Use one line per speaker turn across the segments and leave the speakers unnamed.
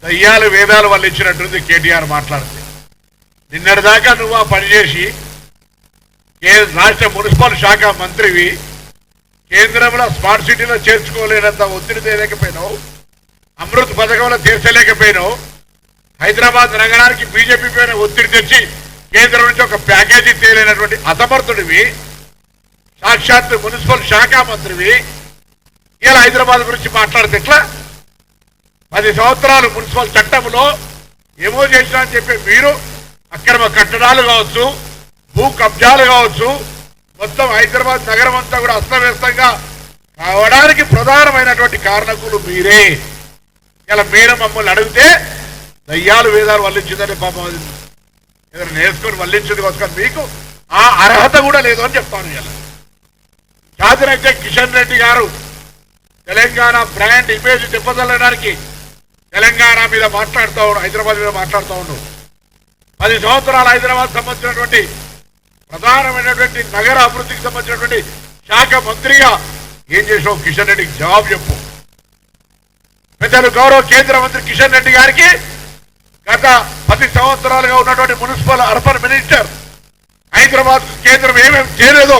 దయ్యాలు వేదాలు వాళ్ళు ఇచ్చినట్టుంది కేటీఆర్ మాట్లాడితే. నిన్నటిదాకా నువ్వు ఆ పనిచేసి రాష్ట్ర మున్సిపల్ శాఖ మంత్రివి, కేంద్రంలో స్మార్ట్ సిటీలో చేర్చుకోలేనంత ఒత్తిడి తేలేకపోయినావు, అమృత్ పథకంలో తీర్చలేకపోయినావు, హైదరాబాద్ నగరానికి బీజేపీ పైన ఒత్తిడి తెచ్చి కేంద్రం నుంచి ఒక ప్యాకేజీ తేలేనటువంటి అసమర్థుడివి, సాక్షాత్ మున్సిపల్ శాఖ మంత్రివి, ఇలా హైదరాబాద్ గురించి మాట్లాడితే ఎట్లా? 10 సంవత్సరాలు మున్సిపల్ చట్టంలో ఏమో చేసినా అని చెప్పి మీరు అక్రమ కట్టడాలు కావచ్చు, భూ కబ్జాలు కావచ్చు, మొత్తం హైదరాబాద్ నగరం అంతా కూడా అస్తవ్యస్తంగా కావడానికి ప్రధానమైనటువంటి కారణకులు మీరే. ఇలా మీరు మమ్మల్ని అడిగితే దయ్యాలు వేదాలు వల్లించిందని పాపం ఏదైనా నేర్చుకొని వల్లించింది కోసం మీకు ఆ అర్హత కూడా లేదు అని చెప్తాను. ఇలా చాదరైతే కిషన్ రెడ్డి గారు తెలంగాణ బ్రాండ్ ఇమేజ్ దెబ్బతల్లడానికి తెలంగాణ మీద మాట్లాడుతూ ఉన్నాడు, హైదరాబాద్ మీద మాట్లాడుతూ ఉన్నాడు. 10 సంవత్సరాలు హైదరాబాద్ సంబంధించినటువంటి ప్రధానమైనటువంటి నగర అభివృద్ధికి సంబంధించినటువంటి శాఖ మంత్రిగా ఏం చేసావు కిషన్ రెడ్డికి జవాబు చెప్పు. పెద్దలు గౌరవ కేంద్ర మంత్రి కిషన్ రెడ్డి గారికి గత 10 సంవత్సరాలుగా ఉన్నటువంటి మున్సిపల్ అర్బన్ మినిస్టర్ హైదరాబాద్ కేంద్రం ఏమేమి చేయలేదో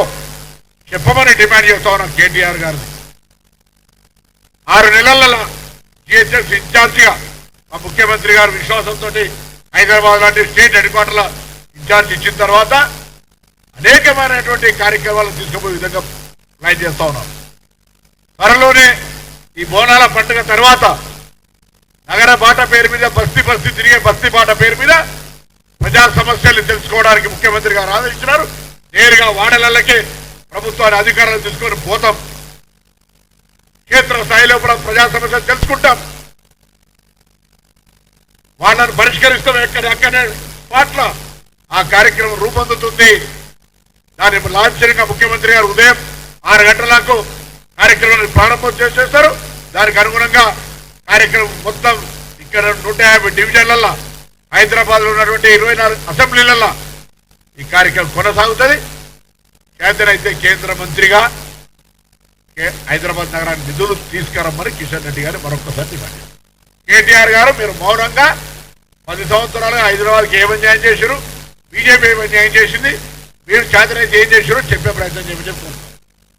చెప్పమని డిమాండ్ చేస్తా ఉన్నాం కేటీఆర్ గారిని. 6 నెలల జిహెచ్ఎస్ ఇన్ఛార్జిగా మా ముఖ్యమంత్రి గారు విశ్వాసంతో హైదరాబాద్ లాంటి స్టేట్ హెడ్ క్వార్టర్ల ఇన్ఛార్జ్ ఇచ్చిన తర్వాత అనేకమైనటువంటి కార్యక్రమాలు తీసుకుపోయే విధంగా ప్లాన్ చేస్తా ఉన్నాం. త్వరలోనే ఈ బోనాల పండుగ తర్వాత నగర బాట పేరు మీద బస్తీ తిరిగే బస్తీ బాట పేరు మీద ప్రజా సమస్యలు తెలుసుకోవడానికి ముఖ్యమంత్రి గారు ఆదేశించినారు. నేరుగా వాడలకే ప్రభుత్వాన్ని అధికారులు తీసుకొని పోతాం, క్షేత్ర స్థాయిలో కూడా ప్రజా సమస్యలు తెలుసుకుంటాం, వాళ్ళని పరిష్కరిస్తాం. ఎక్కడెక్కడే పాట్ల ఆ కార్యక్రమం రూపొందుతుంది. దాని లాంఛనంగా ముఖ్యమంత్రి గారు ఉదయం 6 గంటలకు కార్యక్రమాన్ని ప్రారంభం చేసేస్తారు. దానికి అనుగుణంగా కార్యక్రమం మొత్తం ఇక్కడ 150 డివిజన్లలో హైదరాబాద్ లో ఉన్నటువంటి 24 అసెంబ్లీలలో ఈ కార్యక్రమం కొనసాగుతుంది. అయితే కేంద్ర మంత్రిగా హైదరాబాద్ నగరానికి నిధులు తీసుకురమ్మని కిషన్ రెడ్డి గారు మరొకసారి డిమాండ్. కేటీఆర్ గారు మీరు మౌనంగా 10 సంవత్సరాలుగా హైదరాబాద్కి ఏమని న్యాయం చేశారు, బీజేపీ ఏమని న్యాయం చేసింది, మీరు చేతనైతే ఏం చేశారో చెప్పే ప్రయత్నం చెప్పుకుంటున్నారు.